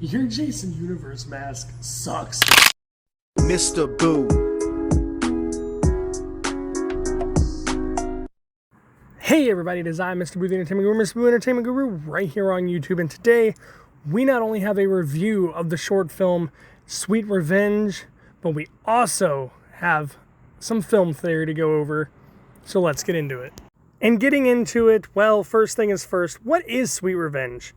Your Jason Universe mask sucks. Mr. Boo. Hey everybody, it is I, Mr. Boo, the Entertainment Guru, Mr. Boo, Entertainment Guru, right here on YouTube. And today, we not only have a review of the short film Sweet Revenge, but we also have some film theory to go over. So let's get into it. And getting into it, well, first thing is first, what is Sweet Revenge?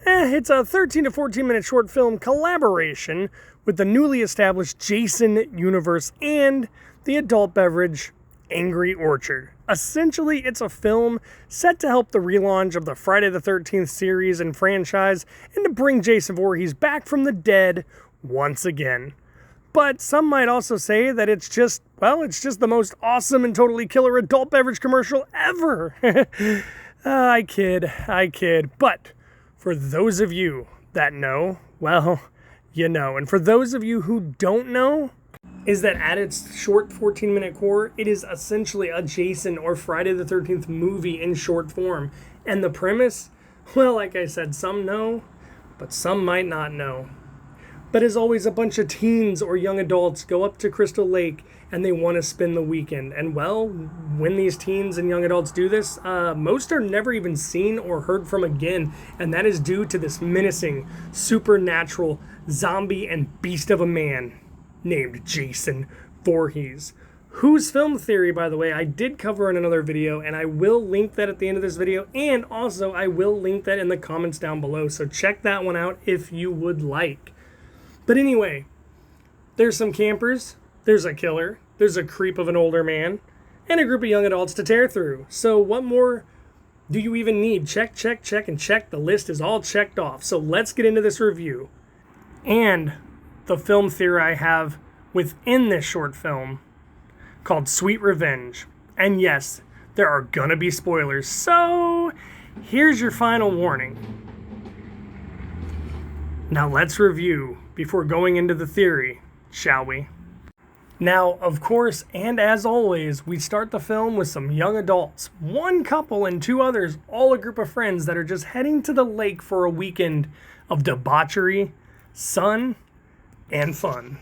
It's a 13 to 14 minute short film collaboration with the newly established Jason Universe and the adult beverage Angry Orchard. Essentially, it's a film set to help the relaunch of the Friday the 13th series and franchise and to bring Jason Voorhees back from the dead once again. But some might also say that it's just the most awesome and totally killer adult beverage commercial ever. I kid. But for those of you that know, well, you know. And for those of you who don't know, is that at its short 14-minute core, it is essentially a Jason or Friday the 13th movie in short form. And the premise, well, like I said, some know, but some might not know. But as always, a bunch of teens or young adults go up to Crystal Lake and they want to spend the weekend. And well, when these teens and young adults do this, most are never even seen or heard from again. And that is due to this menacing, supernatural zombie and beast of a man named Jason Voorhees. Whose film theory, by the way, I did cover in another video, and I will link that at the end of this video. And also, I will link that in the comments down below. So check that one out if you would like. But anyway, there's some campers, there's a killer, there's a creep of an older man, and a group of young adults to tear through. So what more do you even need? Check, and check. The list is all checked off. So let's get into this review. And the film theory I have within this short film called Sweet Revenge. And yes, there are gonna be spoilers. So here's your final warning. Now let's review before going into the theory, shall we? Now, of course, and as always, we start the film with some young adults, one couple and two others, all a group of friends that are just heading to the lake for a weekend of debauchery, sun, and fun.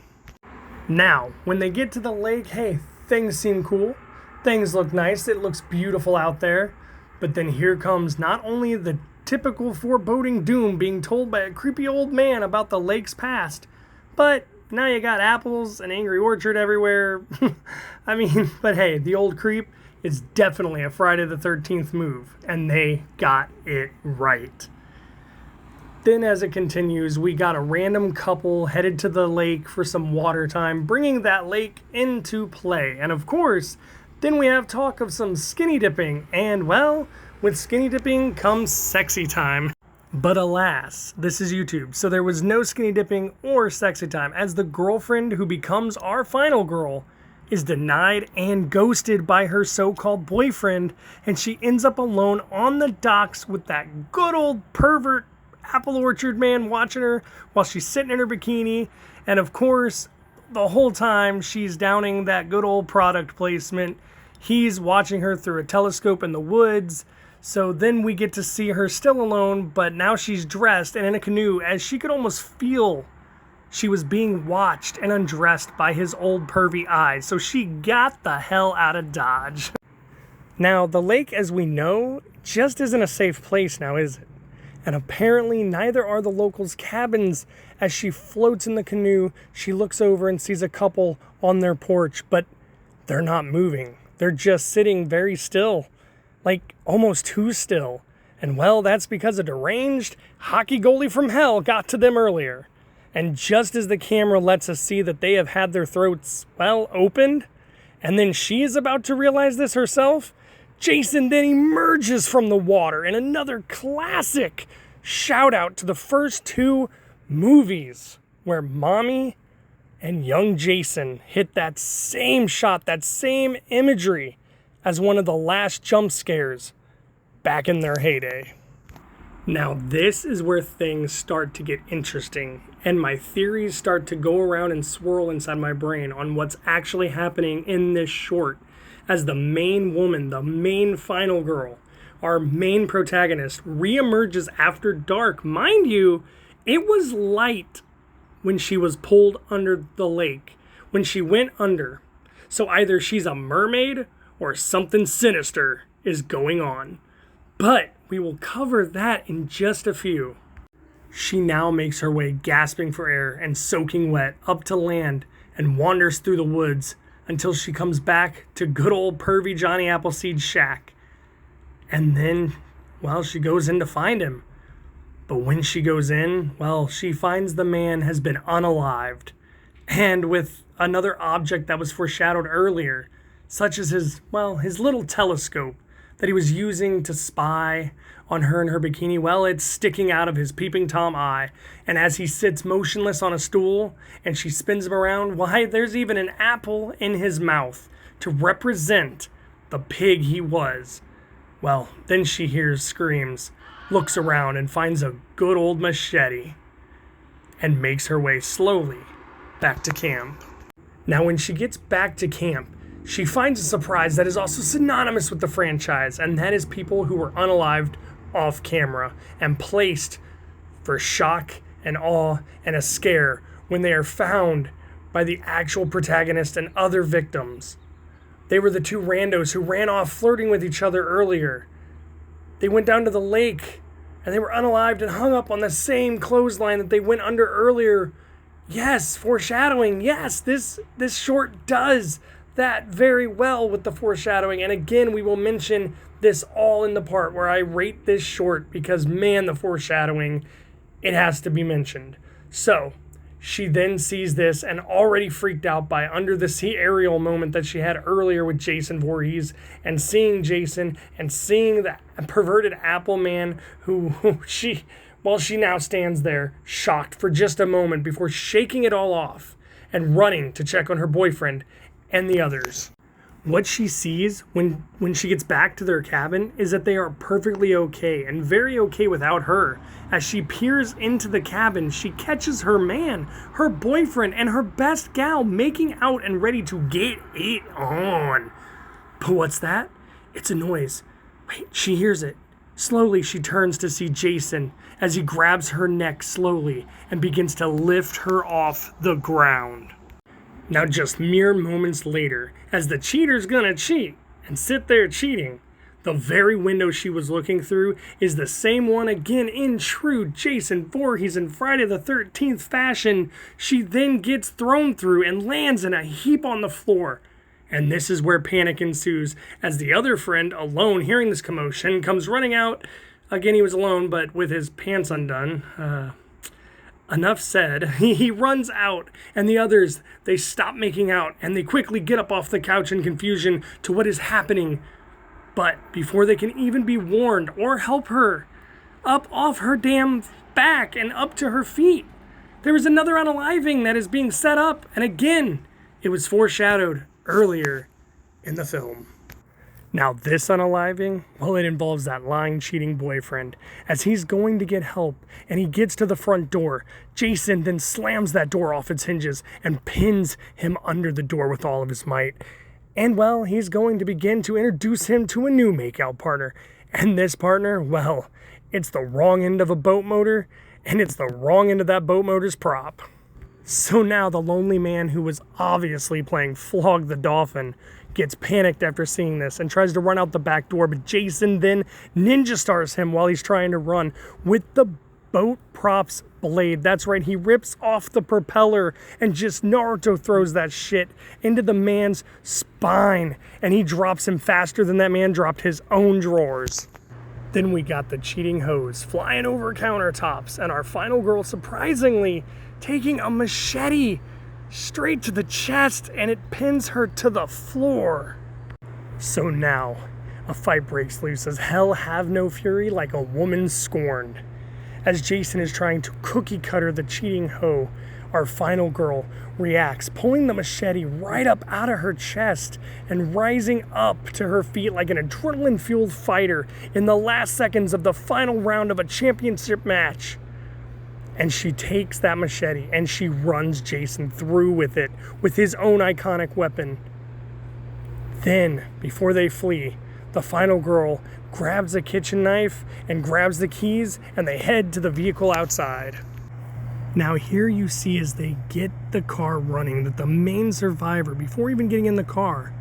Now, when they get to the lake, hey, things seem cool, things look nice, it looks beautiful out there, but then here comes not only the typical foreboding doom being told by a creepy old man about the lake's past, but now you got apples and Angry Orchard everywhere. I mean, but hey, the old creep is definitely a Friday the 13th move, and they got it right. Then as it continues, we got a random couple headed to the lake for some water time, bringing that lake into play. And of course, then we have talk of some skinny dipping, and well, with skinny dipping comes sexy time. But alas, this is YouTube, so there was no skinny dipping or sexy time, as the girlfriend who becomes our final girl is denied and ghosted by her so-called boyfriend, and she ends up alone on the docks with that good old pervert apple orchard man watching her while she's sitting in her bikini. And of course, the whole time she's downing that good old product placement, he's watching her through a telescope in the woods. So then we get to see her still alone, but now she's dressed and in a canoe, as she could almost feel she was being watched and undressed by his old pervy eyes. So she got the hell out of Dodge. Now, the lake, as we know, just isn't a safe place now, is it? And apparently neither are the locals' cabins. As she floats in the canoe, she looks over and sees a couple on their porch, but they're not moving. They're just sitting very still. Like, almost too still. And well, that's because a deranged hockey goalie from hell got to them earlier. And just as the camera lets us see that they have had their throats, well, opened, and then she is about to realize this herself, Jason then emerges from the water in another classic shout out to the first two movies where Mommy and young Jason hit that same shot, that same imagery as one of the last jump scares back in their heyday. Now this is where things start to get interesting, and my theories start to go around and swirl inside my brain on what's actually happening in this short, as the main woman, the main final girl, our main protagonist, reemerges after dark. Mind you, It was light when she was pulled under the lake, when she went under. So either she's a mermaid or something sinister is going on. But we will cover that in just a few. She now makes her way gasping for air and soaking wet up to land and wanders through the woods until she comes back to good old pervy Johnny Appleseed's shack. And then, well, she goes in to find him. But when she goes in, well, she finds the man has been unalived. And with another object that was foreshadowed earlier, such as his little telescope that he was using to spy on her in her bikini, well, it's sticking out of his peeping Tom eye. And as he sits motionless on a stool and she spins him around, why, there's even an apple in his mouth to represent the pig he was. Well, then she hears screams, looks around and finds a good old machete and makes her way slowly back to camp. Now, when she gets back to camp, she finds a surprise that is also synonymous with the franchise, and that is people who were unalived off camera and placed for shock and awe and a scare when they are found by the actual protagonist and other victims. They were the two randos who ran off flirting with each other earlier. They went down to the lake and they were unalived and hung up on the same clothesline that they went under earlier. Yes, foreshadowing. Yes, this short does that very well with the foreshadowing. And again, we will mention this all in the part where I rate this short because, man, the foreshadowing, it has to be mentioned. So she then sees this and already freaked out by under the sea aerial moment that she had earlier with Jason Voorhees and seeing Jason and seeing the perverted Apple Man who she now stands there shocked for just a moment before shaking it all off and running to check on her boyfriend and the others. What she sees when she gets back to their cabin is that they are perfectly okay and very okay without her. As she peers into the cabin, she catches her man, her boyfriend, and her best gal making out and ready to get it on. But what's that? It's a noise. Wait, she hears it. Slowly, she turns to see Jason as he grabs her neck slowly and begins to lift her off the ground. Now, just mere moments later, as the cheater's gonna cheat and sit there cheating, the very window she was looking through is the same one again in true Jason Voorhees and Friday the 13th fashion. She then gets thrown through and lands in a heap on the floor. And this is where panic ensues as the other friend, alone hearing this commotion, comes running out. Again, he was alone, but with his pants undone. Enough said. He runs out, and the others, they stop making out, and they quickly get up off the couch in confusion to what is happening. But before they can even be warned or help her up off her damn back and up to her feet, there is another unaliving that is being set up, and again, it was foreshadowed earlier in the film. Now this unaliving, well, it involves that lying, cheating boyfriend. As he's going to get help and he gets to the front door, Jason then slams that door off its hinges and pins him under the door with all of his might. And well, he's going to begin to introduce him to a new makeout partner. And this partner, well, it's the wrong end of a boat motor and it's the wrong end of that boat motor's prop. So now the lonely man who was obviously playing Flog the Dolphin gets panicked after seeing this and tries to run out the back door, but Jason then ninja stars him while he's trying to run with the boat prop's blade. That's right, he rips off the propeller and just Naruto throws that shit into the man's spine, and he drops him faster than that man dropped his own drawers. Then we got the cheating hose flying over countertops, and our final girl surprisingly taking a machete straight to the chest, and it pins her to the floor. So now, a fight breaks loose as hell have no fury like a woman scorned. As Jason is trying to cookie cutter the cheating hoe, our final girl reacts, pulling the machete right up out of her chest and rising up to her feet like an adrenaline-fueled fighter in the last seconds of the final round of a championship match. And she takes that machete and she runs Jason through with it, with his own iconic weapon. Then, before they flee, the final girl grabs a kitchen knife and grabs the keys, and they head to the vehicle outside. Now here you see as they get the car running that the main survivor, before even getting in the car,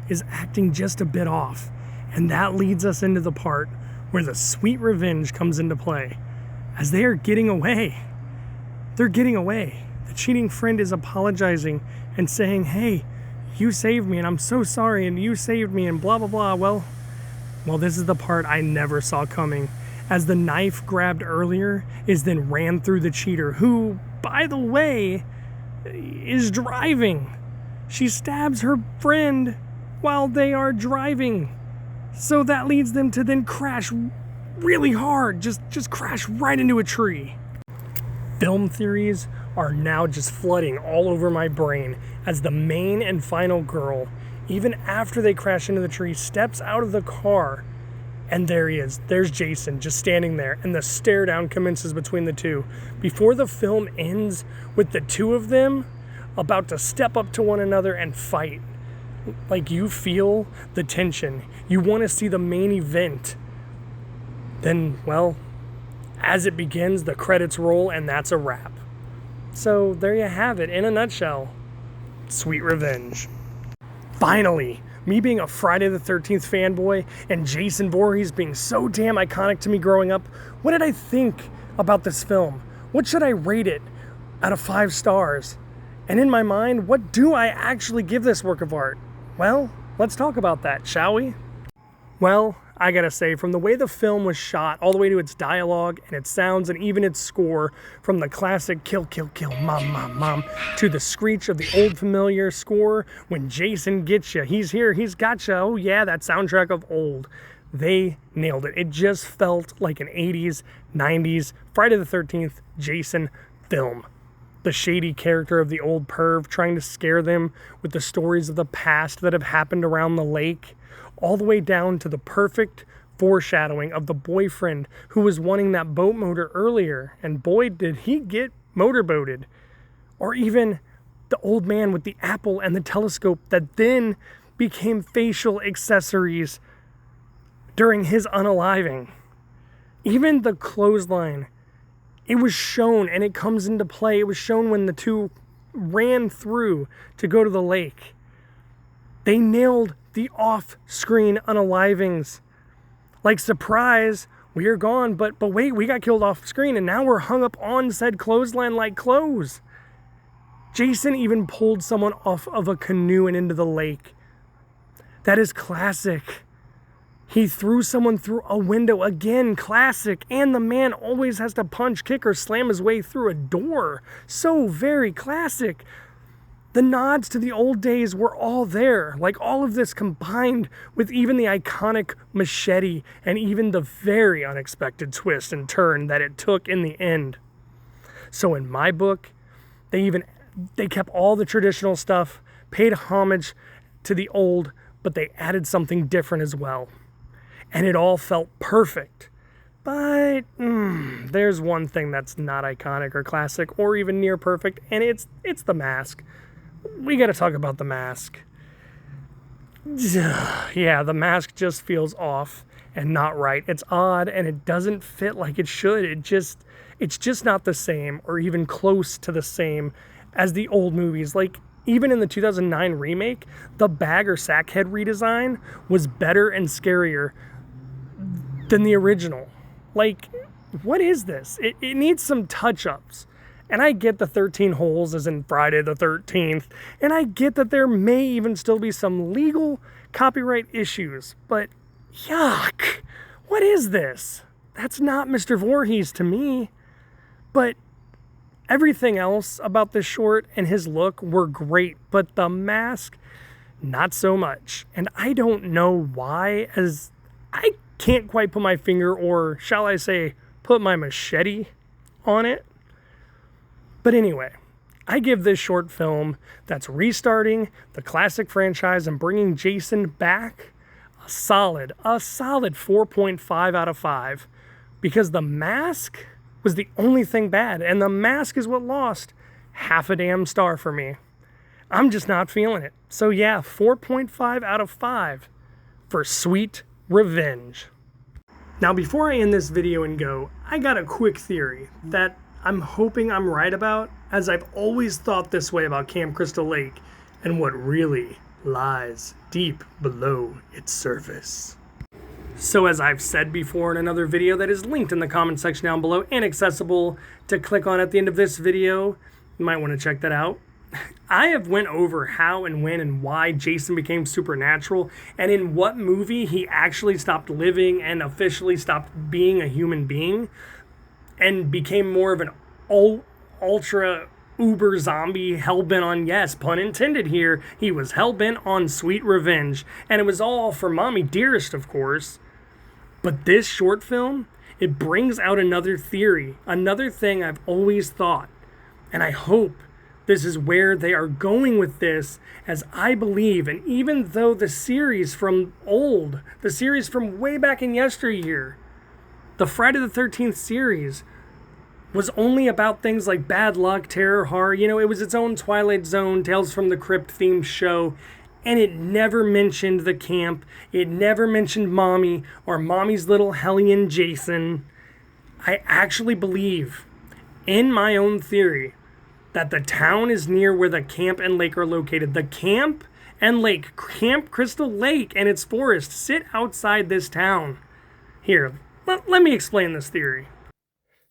is acting just a bit off. And that leads us into the part where the sweet revenge comes into play. As they are getting away, they're getting away. The cheating friend is apologizing and saying, hey, you saved me and I'm so sorry and you saved me and blah, blah, blah. Well, this is the part I never saw coming. As the knife grabbed earlier is then ran through the cheater, who, by the way, is driving. She stabs her friend while they are driving. So that leads them to then crash really hard, just crash right into a tree. Film theories are now just flooding all over my brain as the main and final girl, even after they crash into the tree, steps out of the car. And there he is. There's Jason just standing there, and the stare down commences between the two. Before the film ends with the two of them about to step up to one another and fight. Like, you feel the tension. You want to see the main event. Then, well, as it begins, the credits roll, and that's a wrap. So there you have it, in a nutshell. Sweet revenge. Finally, me being a Friday the 13th fanboy and Jason Voorhees being so damn iconic to me growing up, what did I think about this film? What should I rate it out of 5 stars? And in my mind, what do I actually give this work of art? Well, let's talk about that, shall we? Well, I gotta say, from the way the film was shot, all the way to its dialogue and its sounds and even its score, from the classic kill, kill, kill, mom, mom, mom, to the screech of the old familiar score when Jason gets you, he's here, he's gotcha, oh yeah, that soundtrack of old. They nailed it. It just felt like an 80s, 90s, Friday the 13th Jason film. The shady character of the old perv trying to scare them with the stories of the past that have happened around the lake, all the way down to the perfect foreshadowing of the boyfriend who was wanting that boat motor earlier, and boy did he get motorboated. Or even the old man with the apple and the telescope that then became facial accessories during his unaliving. Even the clothesline, it was shown and it comes into play. It was shown when the two ran through to go to the lake. They nailed the off-screen unalivings. Like, surprise, we are gone, but wait, we got killed off-screen and now we're hung up on said clothesline like clothes. Jason even pulled someone off of a canoe and into the lake. That is classic. He threw someone through a window, again, classic. And the man always has to punch, kick, or slam his way through a door. So very classic. The nods to the old days were all there. Like, all of this combined with even the iconic machete and even the very unexpected twist and turn that it took in the end. So in my book, they kept all the traditional stuff, paid homage to the old, but they added something different as well. And it all felt perfect. But there's one thing that's not iconic or classic or even near perfect, and it's the mask. We got to talk about the mask. Yeah, the mask just feels off and not right. It's odd and it doesn't fit like it should. It's just not the same or even close to the same as the old movies. Like, even in the 2009 remake, the bag or sack head redesign was better and scarier than the original. Like, what is this? It needs some touch-ups. And I get the 13 holes as in Friday the 13th, and I get that there may even still be some legal copyright issues, but yuck, what is this? That's not Mr. Voorhees to me. But everything else about this short and his look were great, but the mask, not so much. And I don't know why, as I can't quite put my finger, or shall I say, put my machete on it. But anyway, I give this short film that's restarting the classic franchise and bringing Jason back a solid 4.5 out of 5. Because the mask was the only thing bad, and the mask is what lost half a damn star for me. I'm just not feeling it. So yeah, 4.5 out of 5 for Sweet Revenge. Now, before I end this video and go, I got a quick theory that I'm hoping I'm right about, as I've always thought this way about Camp Crystal Lake and what really lies deep below its surface. So as I've said before in another video that is linked in the comment section down below and accessible to click on at the end of this video, you might want to check that out. I have went over how and when and why Jason became supernatural and in what movie he actually stopped living and officially stopped being a human being and became more of an ultra uber zombie hellbent on, yes, pun intended here, he was hellbent on sweet revenge, and it was all for Mommy Dearest, of course. But this short film, it brings out another theory, another thing I've always thought, and I hope this is where they are going with this, as I believe, and even though the series from way back in yesteryear, the Friday the 13th series, was only about things like bad luck, terror, horror. You know, it was its own Twilight Zone, Tales from the Crypt themed show, and it never mentioned the camp. It never mentioned Mommy or Mommy's little hellion Jason. I actually believe, in my own theory, that the town is near where the camp and lake are located. The camp and lake, Camp Crystal Lake and its forest, sit outside this town. Here, let me explain this theory.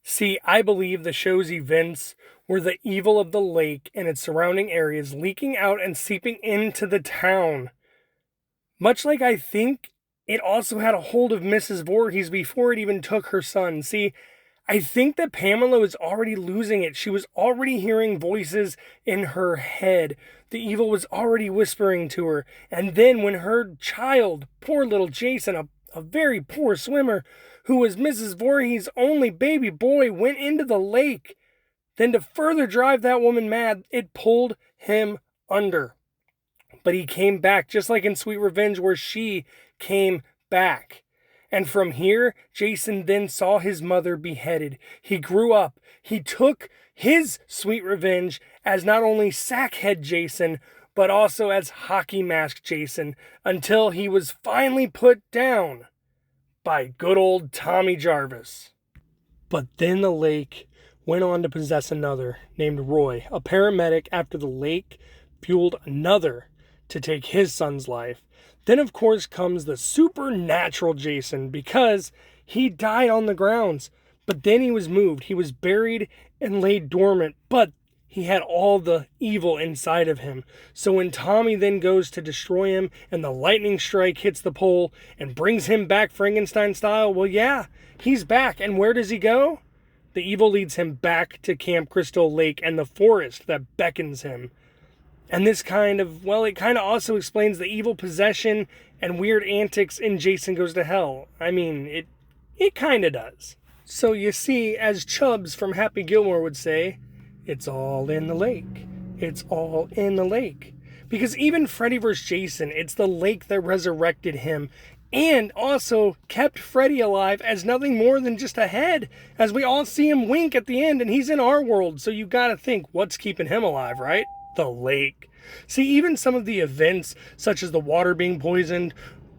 See, I believe the show's events were the evil of the lake and its surrounding areas leaking out and seeping into the town. Much like I think it also had a hold of Mrs. Voorhees before it even took her son. See, I think that Pamela was already losing it. She was already hearing voices in her head. The evil was already whispering to her. And then when her child, poor little Jason, a very poor swimmer, who was Mrs. Voorhees' only baby boy, went into the lake, then to further drive that woman mad, it pulled him under. But he came back, just like in Sweet Revenge, where she came back. And from here, Jason then saw his mother beheaded. He grew up. He took his sweet revenge as not only Sackhead Jason, but also as Hockey Mask Jason, until he was finally put down by good old Tommy Jarvis. But then the lake went on to possess another, named Roy, a paramedic, after the lake fueled another to take his son's life. Then, of course, comes the supernatural Jason, because he died on the grounds. But then he was moved. He was buried and laid dormant. But he had all the evil inside of him. So when Tommy then goes to destroy him and the lightning strike hits the pole and brings him back Frankenstein style, well, yeah, he's back. And where does he go? The evil leads him back to Camp Crystal Lake and the forest that beckons him. And this it kind of also explains the evil possession and weird antics in Jason Goes to Hell. I mean, it kind of does. So you see, as Chubbs from Happy Gilmore would say, it's all in the lake. It's all in the lake. Because even Freddy vs. Jason, it's the lake that resurrected him and also kept Freddy alive as nothing more than just a head, as we all see him wink at the end and he's in our world. So you gotta think, what's keeping him alive, right? The lake. See, even some of the events, such as the water being poisoned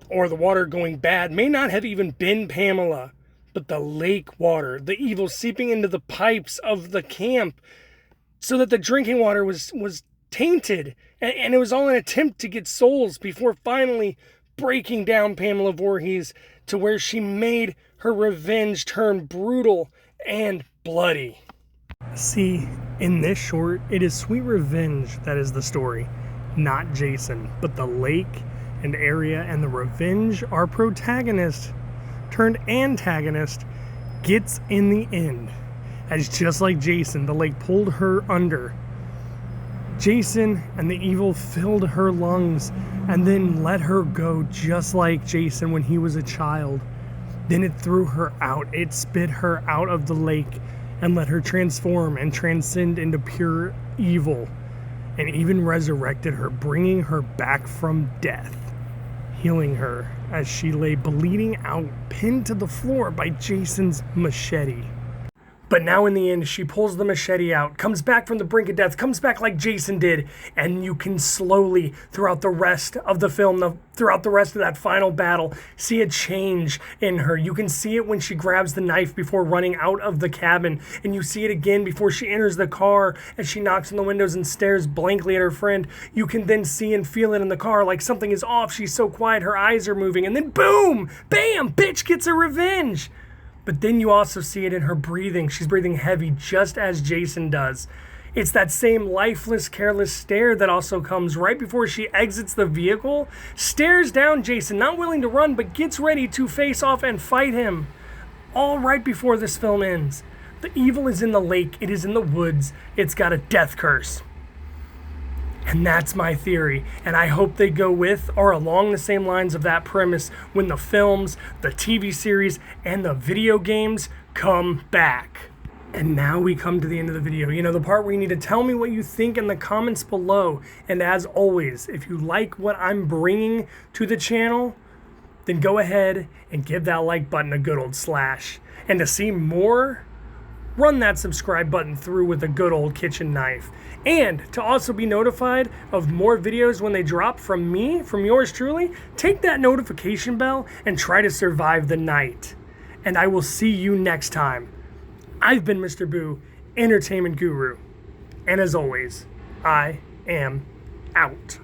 or the water going bad, may not have even been Pamela, but the lake water, the evil seeping into the pipes of the camp so that the drinking water was tainted. And it was all an attempt to get souls before finally breaking down Pamela Voorhees to where she made her revenge turn brutal and bloody. See, in this short, it is Sweet Revenge that is the story, not Jason, but the lake and area and the revenge our protagonist turned antagonist gets in the end. As just like Jason, the lake pulled her under. Jason and the evil filled her lungs and then let her go, just like Jason when he was a child. Then it threw her out. It spit her out of the lake and let her transform and transcend into pure evil, and even resurrected her, bringing her back from death, healing her as she lay bleeding out, pinned to the floor by Jason's machete. But now in the end, she pulls the machete out, comes back from the brink of death, comes back like Jason did, and you can slowly, throughout the rest of the film, throughout the rest of that final battle, see a change in her. You can see it when she grabs the knife before running out of the cabin, and you see it again before she enters the car as she knocks on the windows and stares blankly at her friend. You can then see and feel it in the car, like something is off. She's so quiet, her eyes are moving, and then boom, bam, bitch gets her revenge. But then you also see it in her breathing. She's breathing heavy, just as Jason does. It's that same lifeless, careless stare that also comes right before she exits the vehicle, stares down Jason, not willing to run, but gets ready to face off and fight him. All right before this film ends. The evil is in the lake. It is in the woods. It's got a death curse. And that's my theory, and I hope they go with or along the same lines of that premise when the films, the TV series, and the video games come back. And now we come to the end of the video. You know, the part where you need to tell me what you think in the comments below. And as always, if you like what I'm bringing to the channel, then go ahead and give that like button a good old slash. And to see more, run that subscribe button through with a good old kitchen knife. And to also be notified of more videos when they drop from me, from yours truly, take that notification bell and try to survive the night. And I will see you next time. I've been Mr. Boo, Entertainment Guru. And as always, I am out.